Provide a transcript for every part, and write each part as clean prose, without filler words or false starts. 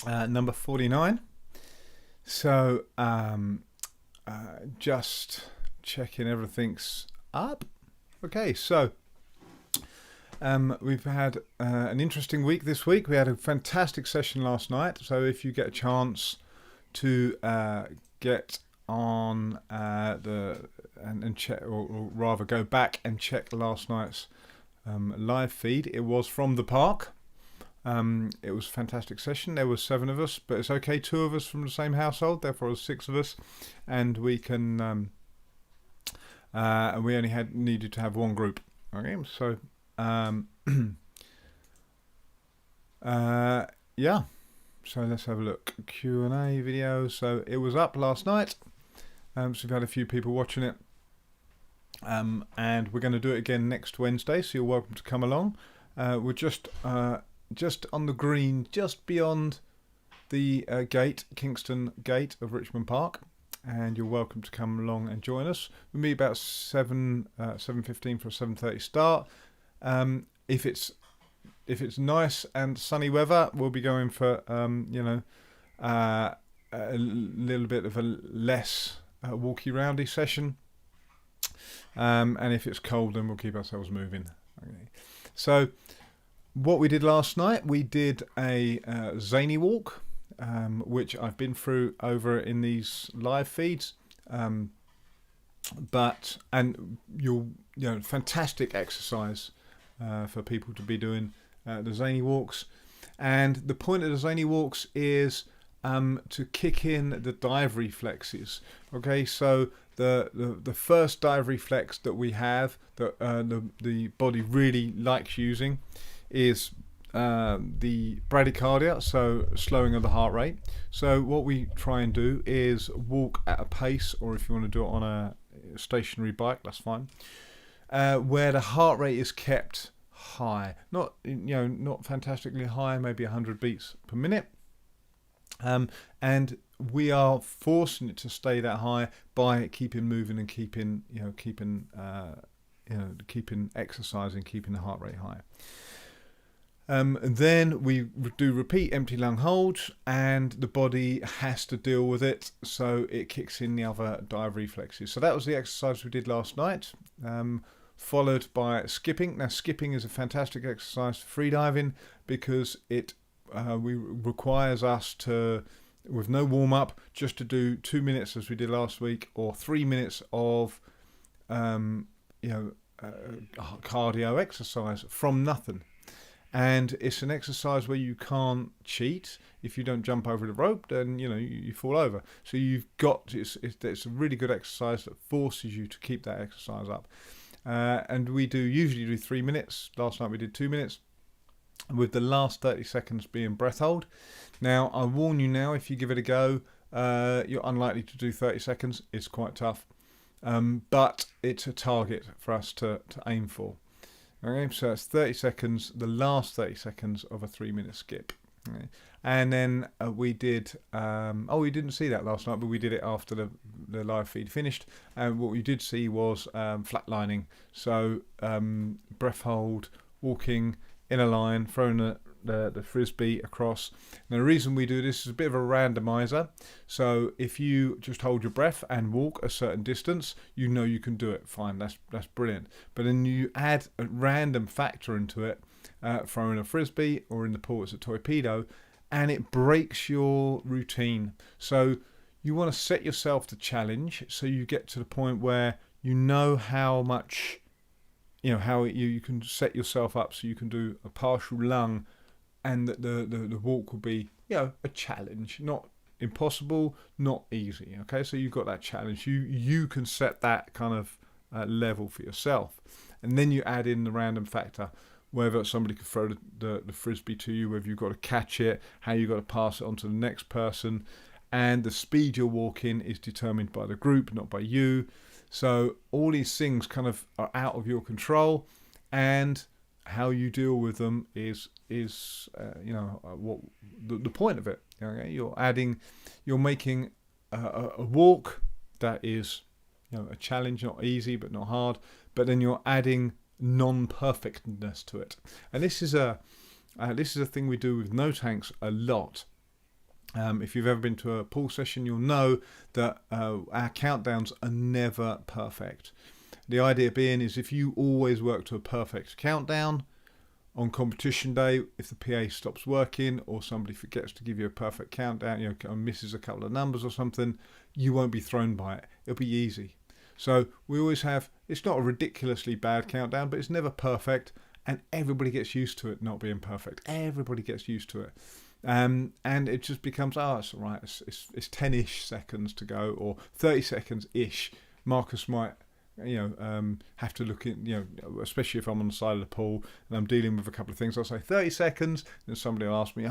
number 49. So just checking everything's up. Okay, so we've had an interesting week this week. We had a fantastic session last night. So if you get a chance to get on and check, or rather go back and check last night's live feed, it was from the park. It was a fantastic session. There were 7 of us, but it's okay, 2 of us from the same household, therefore there's 6 of us, and we can and we only needed to have one group. Okay, so yeah, so let's have a look. Q&A video. So it was up last night, so we've had a few people watching it, and we're going to do it again next Wednesday, so you're welcome to come along. We're just on the green, just beyond the Kingston Gate of Richmond Park, and you're welcome to come along and join us. We meet about 7:15 for a 7:30 start. If it's nice and sunny weather, we'll be going for a little bit of a less walky roundy session. And if it's cold, then we'll keep ourselves moving. Okay. So what we did last night, we did a zany walk, which I've been through over in these live feeds. Fantastic exercise for people to be doing the zany walks. And the point of the zany walks is to kick in the dive reflexes. Okay, so the first dive reflex that we have, that the body really likes using, is the bradycardia, so slowing of the heart rate. So what we try and do is walk at a pace, or if you want to do it on a stationary bike, that's fine, where the heart rate is kept high, not fantastically high, maybe 100 beats per minute, and we are forcing it to stay that high by keeping moving and keeping exercising, keeping the heart rate high. Then we do repeat empty lung holds, and the body has to deal with it, so it kicks in the other dive reflexes. So that was the exercise we did last night, followed by skipping. Now skipping is a fantastic exercise for freediving because it requires us to, with no warm-up, just to do 2 minutes as we did last week, or 3 minutes of cardio exercise from nothing. And it's an exercise where you can't cheat. If you don't jump over the rope, then you fall over. So it's a really good exercise that forces you to keep that exercise up. And we usually do 3 minutes. Last night we did 2 minutes, with the last 30 seconds being breath hold. Now I warn you now, if you give it a go, you're unlikely to do 30 seconds. It's quite tough, but it's a target for us to aim for. Okay, so it's 30 seconds, the last 30 seconds of a 3-minute skip. Okay. And then we did, we didn't see that last night, but we did it after the live feed finished. And what we did see was flatlining. So breath hold, walking in a line, throwing the frisbee across. Now the reason we do this is a bit of a randomizer. So if you just hold your breath and walk a certain distance, you can do it. Fine, that's brilliant. But then you add a random factor into it, throwing a frisbee, or in the pool it's a torpedo, and it breaks your routine. So you want to set yourself the challenge, so you get to the point where you know how much, how you can set yourself up so you can do a partial lung, and the walk will be, a challenge, not impossible, not easy. Okay, so you've got that challenge. You can set that kind of level for yourself, and then you add in the random factor, whether somebody could throw the frisbee to you, whether you've got to catch it, how you've got to pass it on to the next person, and the speed you're walking is determined by the group, not by you. So all these things kind of are out of your control, and how you deal with them is what the point of it. Okay? You're making a walk that is a challenge, not easy but not hard, but then you're adding non-perfectness to it. And this is a thing we do with no tanks a lot. If you've ever been to a pool session, you'll know that our countdowns are never perfect. The idea being is if you always work to a perfect countdown, on competition day, if the PA stops working or somebody forgets to give you a perfect countdown, misses a couple of numbers or something, you won't be thrown by it. It'll be easy. So we always have, it's not a ridiculously bad countdown, but it's never perfect, and everybody gets used to it not being perfect. Everybody gets used to it. And it just becomes, it's all right, it's 10-ish seconds to go, or 30 seconds-ish. Marcus might have to look in, especially if I'm on the side of the pool and I'm dealing with a couple of things. I'll say 30 seconds, and somebody will ask me,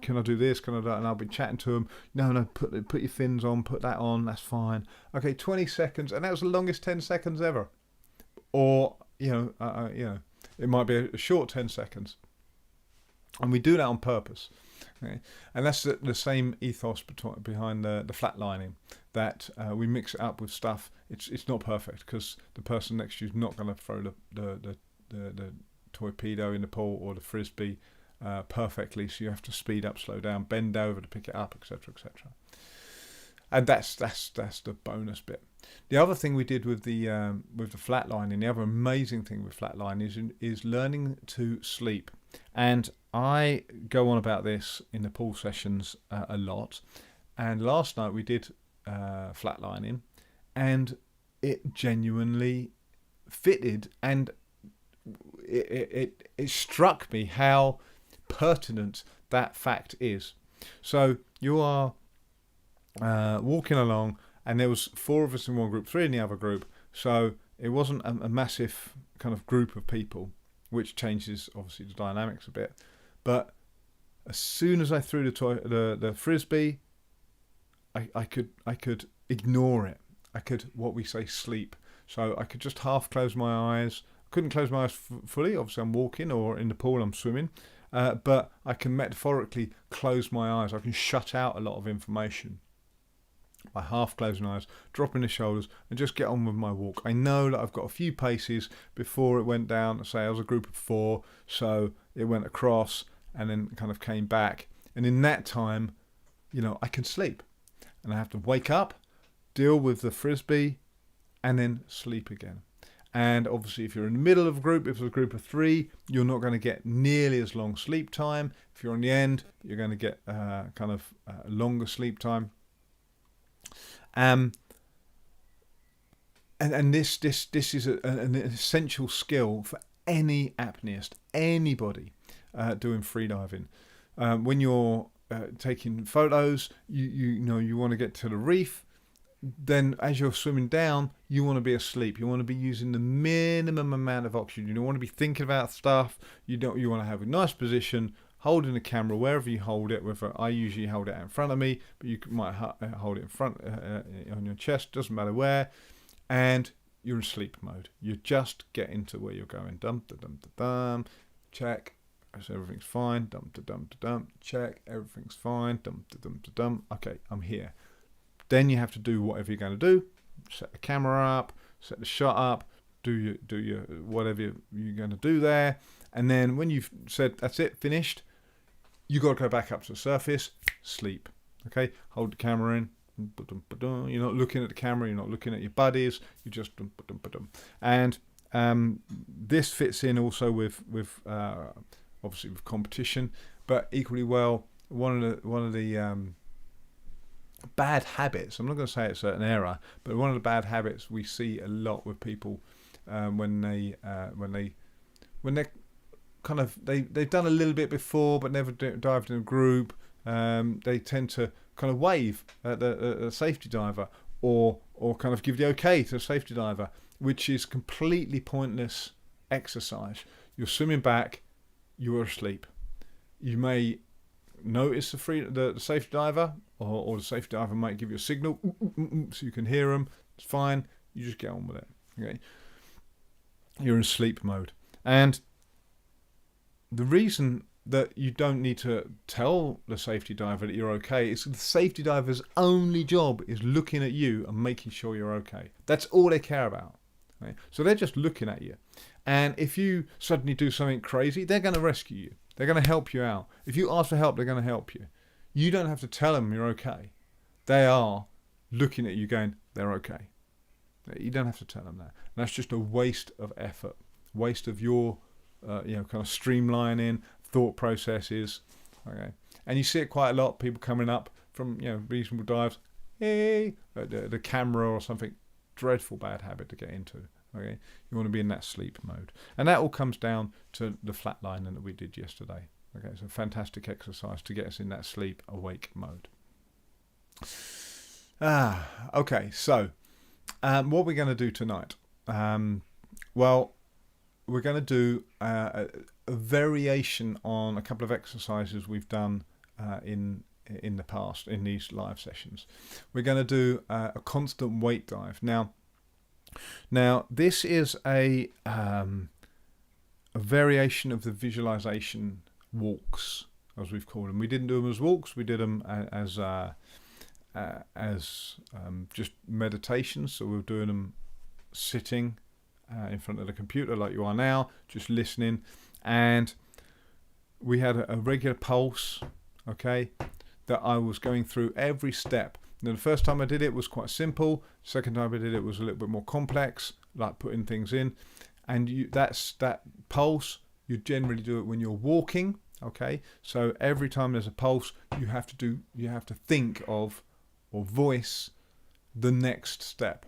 can I do this? Can I do that? And I'll be chatting to them. No, put your fins on, put that on, that's fine. Okay, 20 seconds, and that was the longest 10 seconds ever. Or, it might be a short 10 seconds. And we do that on purpose. Okay? And that's the same ethos behind the flatlining, that we mix it up with stuff. It's not perfect because the person next to you is not going to throw the torpedo in the pool or the frisbee perfectly, so you have to speed up, slow down, bend over to pick it up, etc., etc. And that's the bonus bit. The other thing we did with the flatlining, the other amazing thing with flatlining is learning to sleep. And I go on about this in the pool sessions a lot. And last night we did flatlining, and it genuinely fitted, and it struck me how pertinent that fact is. So you are walking along, and there was 4 of us in one group, 3 in the other group, so it wasn't a massive kind of group of people, which changes obviously the dynamics a bit. But as soon as I threw the frisbee, I could ignore it. I could, what we say, sleep. So I could just half close my eyes. Couldn't close my eyes fully. Obviously, I'm walking, or in the pool, I'm swimming. But I can metaphorically close my eyes. I can shut out a lot of information by half closing my eyes, dropping the shoulders, and just get on with my walk. I know that I've got a few paces before it went down. Say I was a group of 4, so it went across and then kind of came back. And in that time, I can sleep. And I have to wake up, deal with the frisbee, and then sleep again. And obviously, if you're in the middle of a group, if it's a group of 3, you're not going to get nearly as long sleep time. If you're on the end, you're going to get longer sleep time. And this is an essential skill for any apneist, anybody doing freediving. When you're taking photos, you want to get to the reef. Then as you're swimming down, you want to be asleep. You want to be using the minimum amount of oxygen. You don't want to be thinking about stuff. You want to have a nice position, holding the camera wherever you hold it. Whether I usually hold it out in front of me, but you might hold it in front on your chest. Doesn't matter where. And you're in sleep mode. You just get into where you're going. Dum da dum da dum. Check. So everything's fine. Dum da dum da dum. Check. Everything's fine. Dum da dum da dum. Okay, I'm here. Then you have to do whatever you're going to do. Set the camera up, set the shot up, do your whatever you're going to do there. And then when you've said that's it, finished, you got to go back up to the surface, sleep. Okay, hold the camera in. You're not looking at the camera. You're not looking at your buddies. You just and this fits in also with obviously with competition, but equally well one of the bad habits. I'm not going to say it's an error, but one of the bad habits we see a lot with people when they're kind of they've done a little bit before but never dived in a group. They tend to kind of wave at the safety diver or kind of give the okay to the safety diver, which is completely pointless exercise. You're swimming back, you're asleep. You may notice the safety diver, or the safety diver might give you a signal so you can hear them. It's fine. You just get on with it. Okay, you're in sleep mode, and the reason that you don't need to tell the safety diver that you're okay is the safety diver's only job is looking at you and making sure you're okay. That's all they care about. Okay? So they're just looking at you, and if you suddenly do something crazy, they're going to rescue you. They're going to help you out. If you ask for help, they're going to help you. You don't have to tell them you're okay. They are looking at you going, they're okay. You don't have to tell them that. And that's just a waste of effort, waste of your, kind of streamlining thought processes. Okay, and you see it quite a lot. People coming up from reasonable dives, hey, the camera or something. Dreadful bad habit to get into. Okay, you want to be in that sleep mode, and that all comes down to the flatlining that we did yesterday. Okay, it's a fantastic exercise to get us in that sleep awake mode. Okay, so what we're going to do tonight? Well, we're going to do a variation on a couple of exercises we've done in the past in these live sessions. We're going to do a constant weight dive. Now this is a variation of the visualization walks, as we've called them. We didn't do them as walks. We did them as just meditations. So we're doing them sitting in front of the computer like you are now, just listening, and we had a regular pulse, okay, that I was going through every step. Now, the first time I did it was quite simple. Second time I did it was a little bit more complex, like putting things in. And that pulse, you generally do it when you're walking, okay? So every time there's a pulse, you have to think of or voice the next step,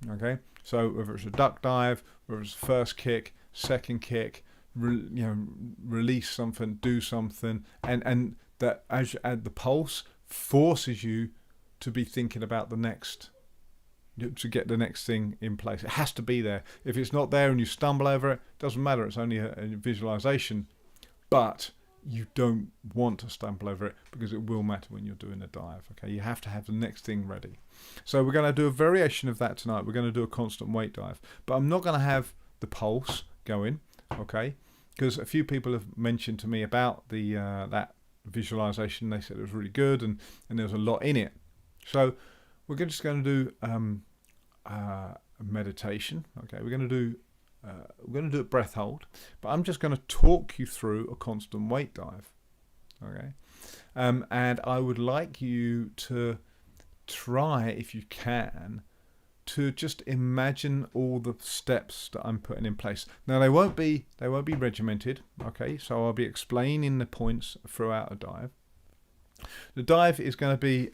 okay? So whether it's a duck dive, whether it's first kick, second kick, release something, do something, and that as you add the pulse, forces you to be thinking about the next, to get the next thing in place. It has to be there. If it's not there and you stumble over it, doesn't matter. It's only a visualization, but you don't want to stumble over it because it will matter when you're doing a dive. Okay, you have to have the next thing ready. So we're going to do a variation of that tonight. We're going to do a constant weight dive, but I'm not going to have the pulse going. Okay, because a few people have mentioned to me about the that visualization. They said it was really good and there was a lot in it. So we're just going to do a meditation. Okay, we're going to do a breath hold, but I'm just going to talk you through a constant weight dive. Okay, and I would like you to try, if you can, to just imagine all the steps that I'm putting in place. Now they won't be regimented, okay? So I'll be explaining the points throughout a dive. The dive is going to be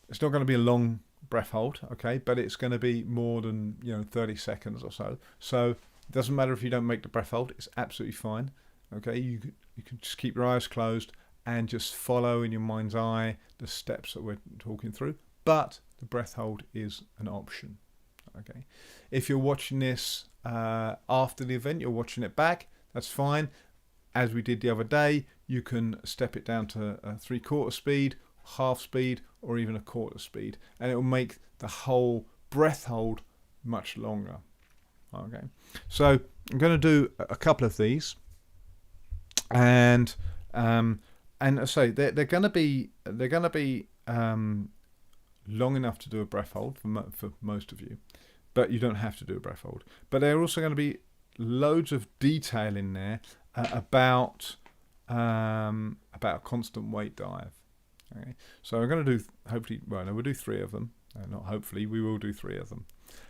it's not going to be a long breath hold, okay? But it's going to be more than 30 seconds or so. So it doesn't matter if you don't make the breath hold; it's absolutely fine. Okay, you can just keep your eyes closed and just follow in your mind's eye the steps that we're talking through. But the breath hold is an option. Okay, if you're watching this after the event, you're watching it back, that's fine. As we did the other day, you can step it down to 3/4 speed, half speed, or even a quarter speed, and it will make the whole breath hold much longer. Okay, so I'm going to do a couple of these, and I say they're going to be long enough to do a breath hold for most of you, but you don't have to do a breath hold. But there are also going to be loads of detail in there about a constant weight dive. Okay, so I'm going to do we'll do 3 of them. Not hopefully, we will do 3 of them,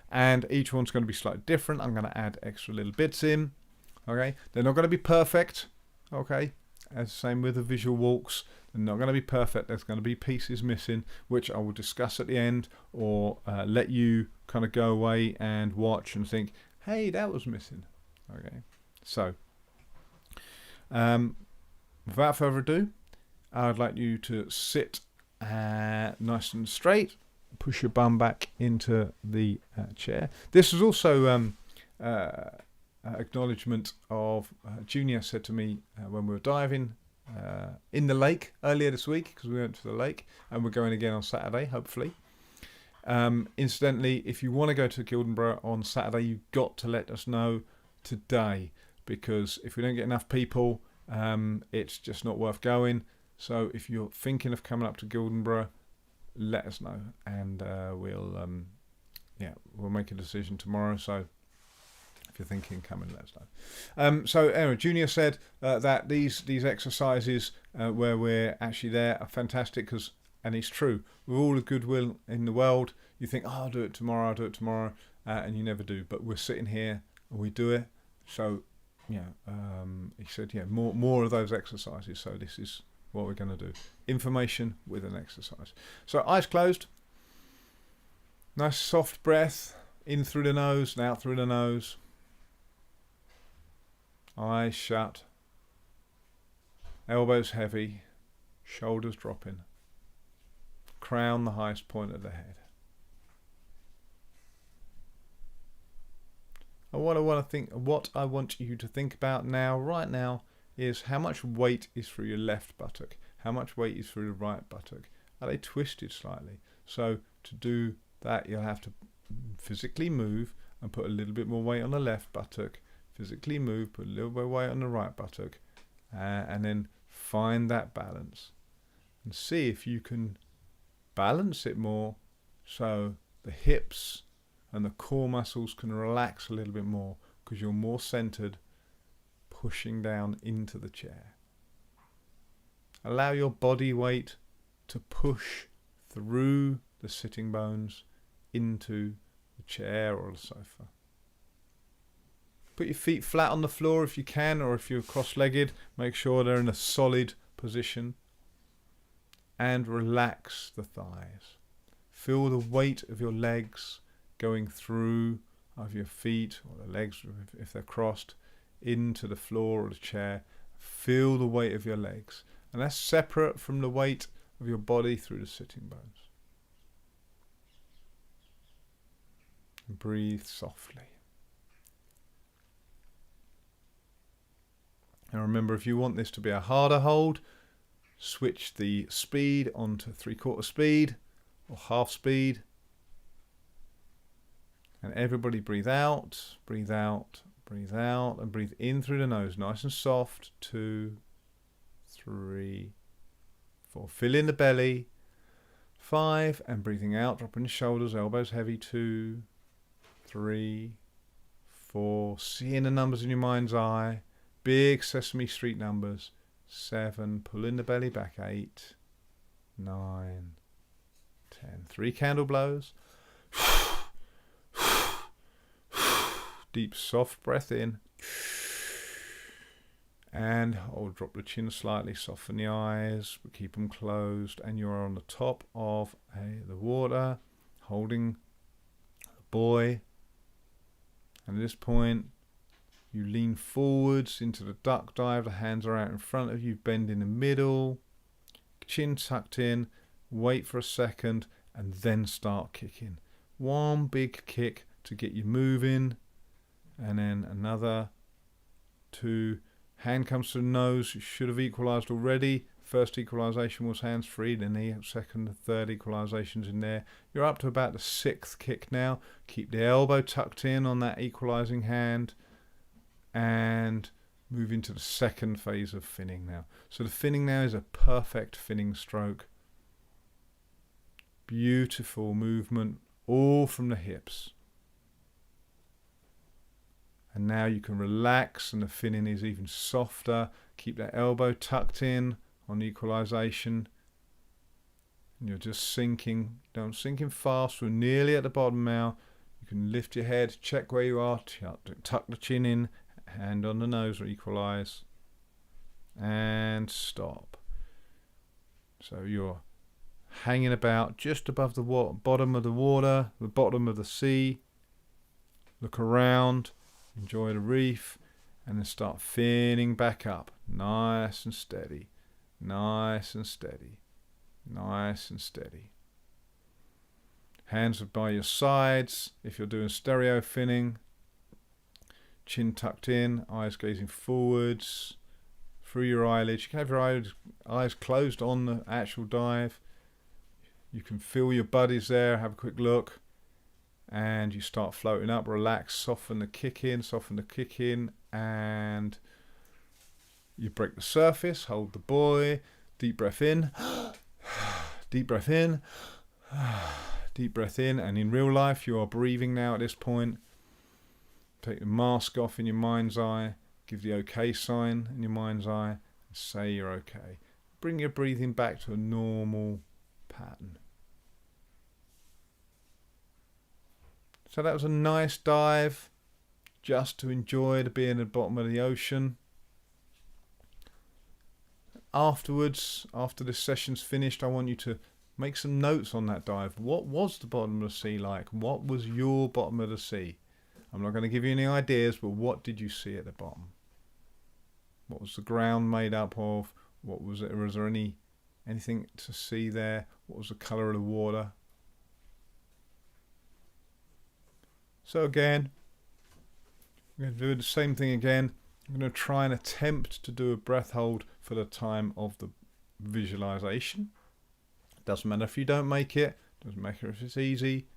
and each one's going to be slightly different. I'm going to add extra little bits in. Okay, they're not going to be perfect. Okay, as same with the visual walks. They're not going to be perfect. There's going to be pieces missing, which I will discuss at the end, or let you kind of go away and watch and think, hey, that was missing. Okay, so without further ado, I'd like you to sit nice and straight, push your bum back into the chair. This is also acknowledgement of Junior said to me when we were diving in the lake earlier this week, because we went to the lake and we're going again on Saturday, hopefully. Incidentally, if you want to go to Gildenborough on Saturday, you've got to let us know today, because if we don't get enough people, it's just not worth going. So if you're thinking of coming up to Gildenborough, let us know, and we'll make a decision tomorrow. So if you're thinking, come and let us know. So anyway, Junior said that these exercises where we're actually there are fantastic because, and it's true, with all the goodwill in the world, you think, oh, I'll do it tomorrow, and you never do. But we're sitting here and we do it. So, he said, more of those exercises. So this is what we're going to do. Information with an exercise. So eyes closed. Nice soft breath. In through the nose and out through the nose. Eyes shut. Elbows heavy. Shoulders dropping. Crown the highest point of the head. And what I want you to think about right now, is how much weight is through your left buttock, how much weight is through the right buttock. Are they twisted slightly? So to do that, you'll have to physically move and put a little bit more weight on the left buttock. Physically move, put a little bit of weight on the right buttock, and then find that balance and see if you can balance it more, so the hips and the core muscles can relax a little bit more because you're more centered, pushing down into the chair. Allow your body weight to push through the sitting bones into the chair or the sofa. Put your feet flat on the floor if you can, or if you're cross-legged, make sure they're in a solid position. And relax the thighs. Feel the weight of your legs going through of your feet, or the legs if they're crossed, into the floor or the chair. Feel the weight of your legs. And that's separate from the weight of your body through the sitting bones. And breathe softly. And remember, if you want this to be a harder hold, switch the speed onto 3/4 speed or half speed. And everybody breathe out, breathe out, breathe out, and breathe in through the nose, nice and soft. 2, 3, 4. Fill in the belly. 5, and breathing out, dropping the shoulders, elbows heavy. 2, 3, 4. Seeing the numbers in your mind's eye. Big Sesame Street numbers. 7, pull in the belly back. 8, 9, 10. 3 candle blows. Deep, soft breath in. And hold, drop the chin slightly, soften the eyes, but keep them closed. And you're on the top of the water, holding the buoy. And at this point, you lean forwards into the duck dive. The hands are out in front of you, bend in the middle, chin tucked in. Wait for a second, and then start kicking. One big kick to get you moving. And then another 2. Hand comes to the nose. You should have equalized already. First equalization was hands free. Then the second and third equalization's in there. You're up to about the 6th kick now. Keep the elbow tucked in on that equalizing hand. And move into the second phase of finning now. So the finning now is a perfect finning stroke. Beautiful movement, all from the hips. And now you can relax, and the finning is even softer. Keep that elbow tucked in on equalization. And you're just sinking. Don't sink in fast. We're nearly at the bottom now. You can lift your head, check where you are, tuck the chin in, hand on the nose, equalize, and stop. So you're hanging about just above the bottom of the water, the bottom of the sea. Look around. Enjoy the reef, and then start finning back up. Nice and steady. Nice and steady. Nice and steady. Hands are by your sides if you're doing stereo finning. Chin tucked in, eyes gazing forwards, through your eyelids. You can have your eyes closed on the actual dive. You can feel your buddies there, have a quick look. And you start floating up, relax, soften the kick in, and you break the surface, hold the buoy, deep breath in, deep breath in, deep breath in, and in real life you are breathing now at this point. Take the mask off in your mind's eye. Give the OK sign in your mind's eye. And say you're okay. Bring your breathing back to a normal pattern. So that was a nice dive, just to enjoy the being at the bottom of the ocean. Afterwards, after this session's finished, I want you to make some notes on that dive. What was the bottom of the sea like? What was your bottom of the sea? I'm not going to give you any ideas, but what did you see at the bottom? What was the ground made up of? What was it? Was there anything to see there? What was the colour of the water? So again, I'm going to do the same thing again. I'm going to try and attempt to do a breath hold for the time of the visualization. Doesn't matter if you don't make it. Doesn't matter if it's easy.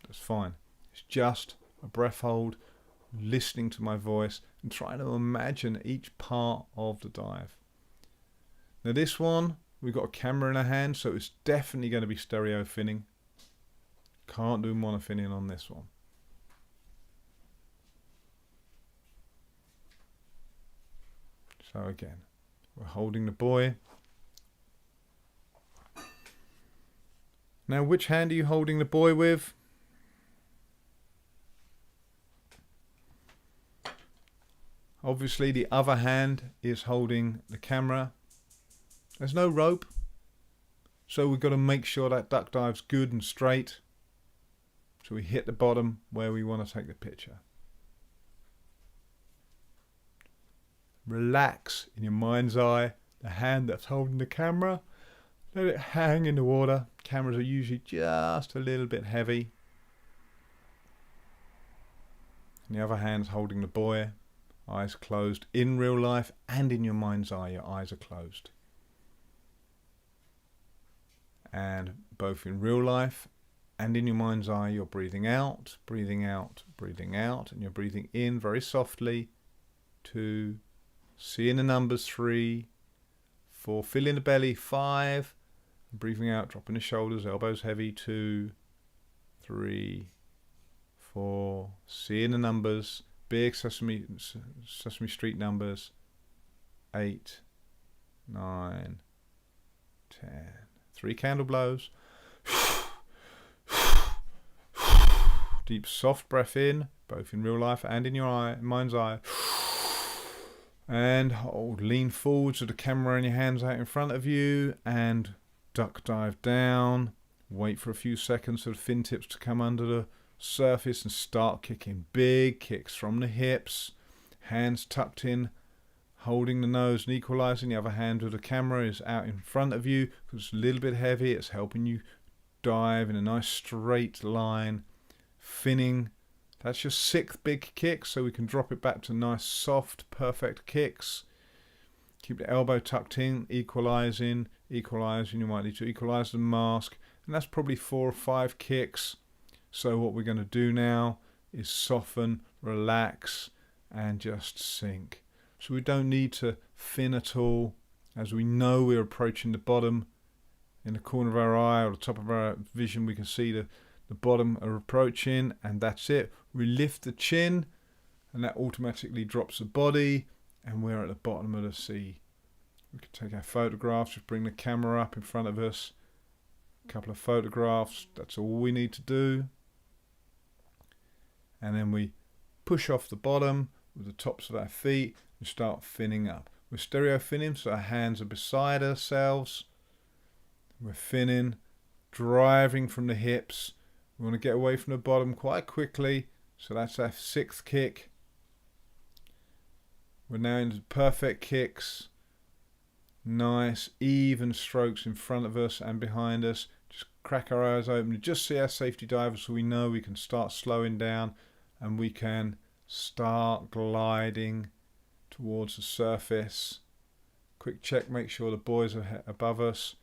That's fine. It's just a breath hold, listening to my voice and trying to imagine each part of the dive. Now this one, we've got a camera in our hand, so it's definitely going to be stereo finning. Can't do mono finning on this one. So again, we're holding the buoy. Now, which hand are you holding the buoy with? Obviously, the other hand is holding the camera. There's no rope, so we've got to make sure that duck dive's good and straight, so we hit the bottom where we want to take the picture. Relax in your mind's eye the hand that's holding the camera. Let it hang in the water. Cameras are usually just a little bit heavy. And the other hand's holding the buoy. Eyes closed. In real life and in your mind's eye, your eyes are closed. And both in real life and in your mind's eye, you're breathing out, breathing out, breathing out. And you're breathing in very softly. 2, seeing the numbers 3, 4, filling the belly 5, breathing out, dropping the shoulders, elbows heavy 2, 3, 4, seeing the numbers, big Sesame Street numbers 8, 9, 10. 3 candle blows. Deep soft breath in, both in real life and in your mind's eye. And hold, lean forward so the camera and your hands out in front of you, and duck dive down. Wait for a few seconds for the fin tips to come under the surface and start kicking big kicks from the hips. Hands tucked in, holding the nose and equalizing. The other hand with the camera is out in front of you because it's a little bit heavy. It's helping you dive in a nice straight line. Finning. That's your 6th big kick, so we can drop it back to nice, soft, perfect kicks. Keep the elbow tucked in, equalizing. You might need to equalize the mask. And that's probably 4 or 5 kicks. So what we're going to do now is soften, relax, and just sink. So we don't need to fin at all. As we know we're approaching the bottom. In the corner of our eye or the top of our vision, we can see the bottom are approaching, and that's it. We lift the chin and that automatically drops the body, and we're at the bottom of the sea. We can take our photographs, just bring the camera up in front of us, a couple of photographs, that's all we need to do. And then we push off the bottom with the tops of our feet and start finning up. We're stereo finning, so our hands are beside ourselves. We're finning, driving from the hips. We want to get away from the bottom quite quickly. So that's our 6th kick. We're now into perfect kicks. Nice, even strokes in front of us and behind us. Just crack our eyes open. Just see our safety diver so we know we can start slowing down and we can start gliding towards the surface. Quick check, make sure the buoys are above us.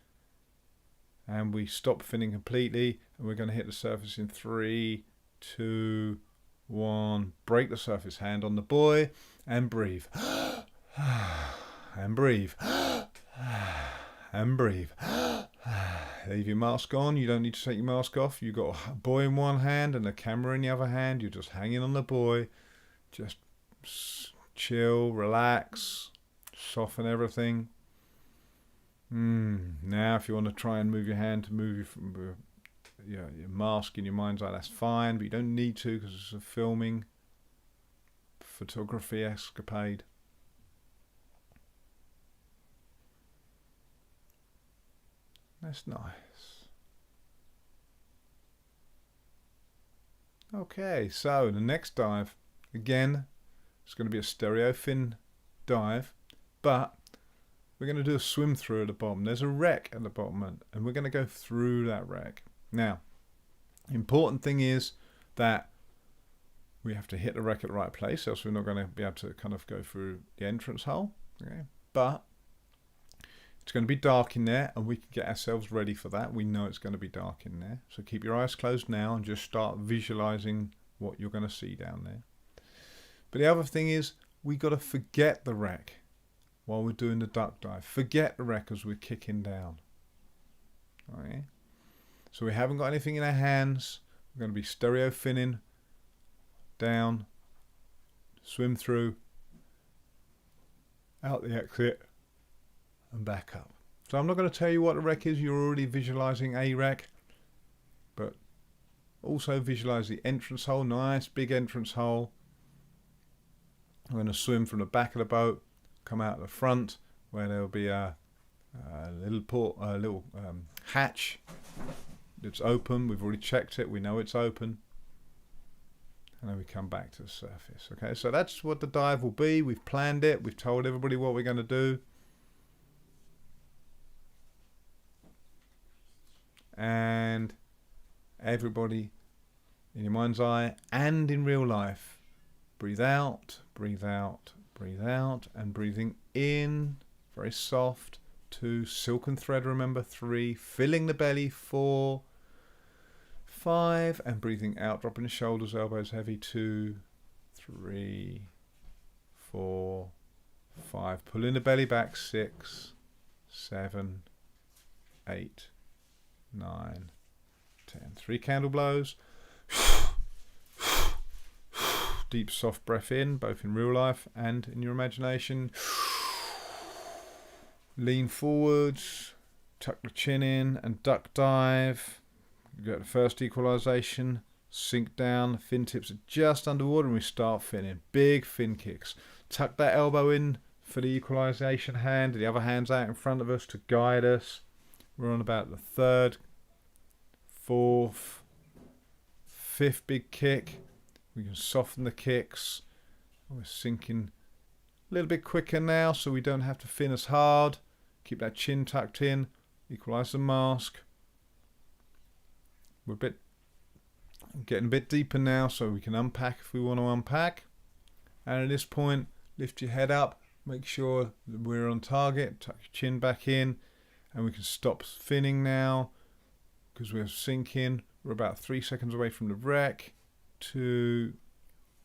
And we stop finning completely, and we're going to hit the surface in 3, 2, 1. Break the surface, hand on the buoy, and breathe. And breathe. And breathe. Leave your mask on. You don't need to take your mask off. You've got a buoy in one hand and a camera in the other hand. You're just hanging on the buoy. Just chill, relax, soften everything. Now if you want to try and move your hand to move your mask in your mind's eye, that's fine, but you don't need to because it's a filming photography escapade. That's nice. Okay, so the next dive, again, it's going to be a stereo fin dive, but we're going to do a swim through at the bottom. There's a wreck at the bottom, and we're going to go through that wreck. Now, the important thing is that we have to hit the wreck at the right place, else we're not going to be able to kind of go through the entrance hole. Okay? But it's going to be dark in there, and we can get ourselves ready for that. We know it's going to be dark in there. So keep your eyes closed now and just start visualizing what you're going to see down there. But the other thing is, we got to forget the wreck while we're doing the duck dive. Forget the wreck as we're kicking down. Okay? So we haven't got anything in our hands. We're going to be stereo finning down, swim through, out the exit, and back up. So I'm not going to tell you what the wreck is. You're already visualizing a wreck, but also visualize the entrance hole. Nice big entrance hole. I'm going to swim from the back of the boat, come out the front where there'll be a little hatch that's open. We've already checked it. We know it's open. And then we come back to the surface. Okay, so that's what the dive will be. We've planned it. We've told everybody what we're going to do. And everybody, in your mind's eye and in real life, breathe out, breathe out, breathe out, and breathing in, very soft, 2, silken thread, remember, 3, filling the belly, 4, 5, and breathing out, dropping the shoulders, elbows heavy, 2, 3, 4, 5, pulling the belly back, 6, 7, 8, 9, 10. 3 candle blows. Deep soft breath in, both in real life and in your imagination. Lean forwards, tuck the chin in and duck dive. You get the first equalization, sink down, fin tips are just underwater and we start finning. Big fin kicks. Tuck that elbow in for the equalization hand, the other hand's out in front of us to guide us. We're on about the 3rd, 4th, 5th big kick. We can soften the kicks. We're sinking a little bit quicker now so we don't have to fin as hard. Keep that chin tucked in. Equalize the mask. We're getting a bit deeper now so we can unpack if we want to unpack. And at this point, lift your head up. Make sure that we're on target. Tuck your chin back in. And we can stop finning now because we're sinking. We're about 3 seconds away from the wreck. 2,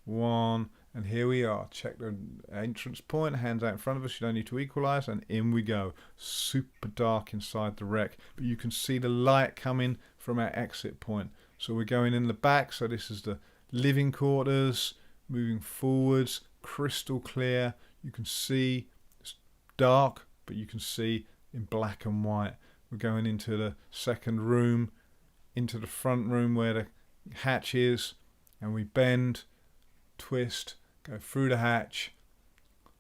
1, and here we are. Check the entrance point, hands out in front of us, you don't need to equalize, and in we go. Super dark inside the wreck, but you can see the light coming from our exit point. So we're going in the back, so this is the living quarters, moving forwards, crystal clear. You can see it's dark, but you can see in black and white. We're going into the second room, into the front room where the hatch is, and we bend, twist, go through the hatch.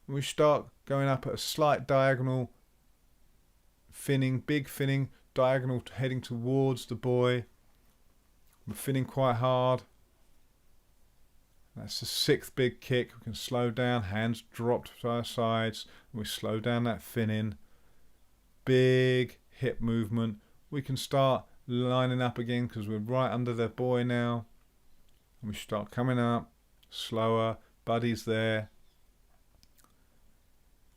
We start going up at a slight diagonal, finning, big finning, diagonal heading towards the buoy. We're finning quite hard. That's the 6th big kick. We can slow down, hands dropped to our sides, and we slow down that finning. Big hip movement. We can start lining up again because we're right under the buoy now. And we start coming up, slower, buddy's there.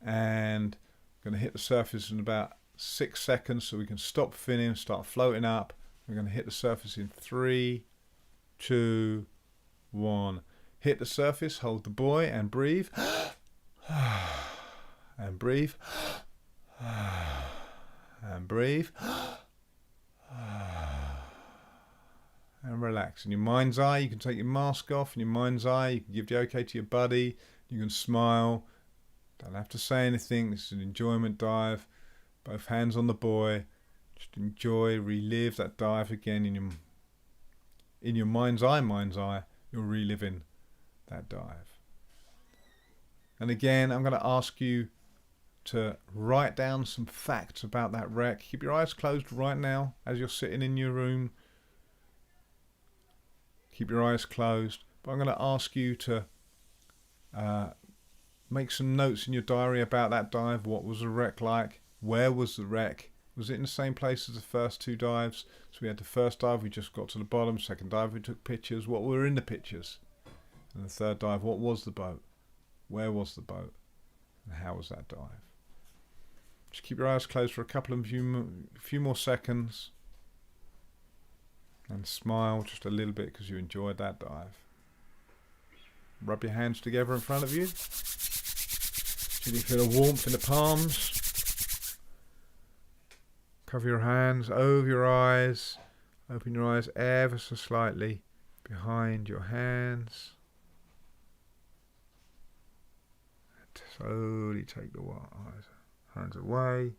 And we're going to hit the surface in about 6 seconds so we can stop finning, start floating up. We're going to hit the surface in 3, 2, 1. Hit the surface, hold the buoy and breathe. And breathe. And breathe. And relax. relax. In your mind's eye, you can take your mask off. In your mind's eye, you can give the okay to your buddy. You can smile. Don't have to say anything. This is an enjoyment dive. Both hands on the buoy. Just enjoy, relive that dive again in your mind's eye. You're reliving that dive. And again, I'm going to ask you to write down some facts about that wreck. Keep your eyes closed right now as you're sitting in your room. Keep your eyes closed. But I'm going to ask you to make some notes in your diary about that dive. What was the wreck like? Where was the wreck? Was it in the same place as the first two dives? So we had the first dive, we just got to the bottom. Second dive, we took pictures. What were in the pictures? And the third dive, what was the boat? Where was the boat? And how was that dive? Just keep your eyes closed for a few more seconds. And smile just a little bit because you enjoyed that dive. Rub your hands together in front of you. So you feel the warmth in the palms. Cover your hands over your eyes. Open your eyes ever so slightly behind your hands. And slowly take the hands away.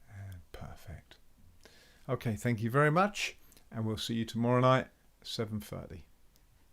And perfect. Okay, thank you very much. And we'll see you tomorrow night at 7:30.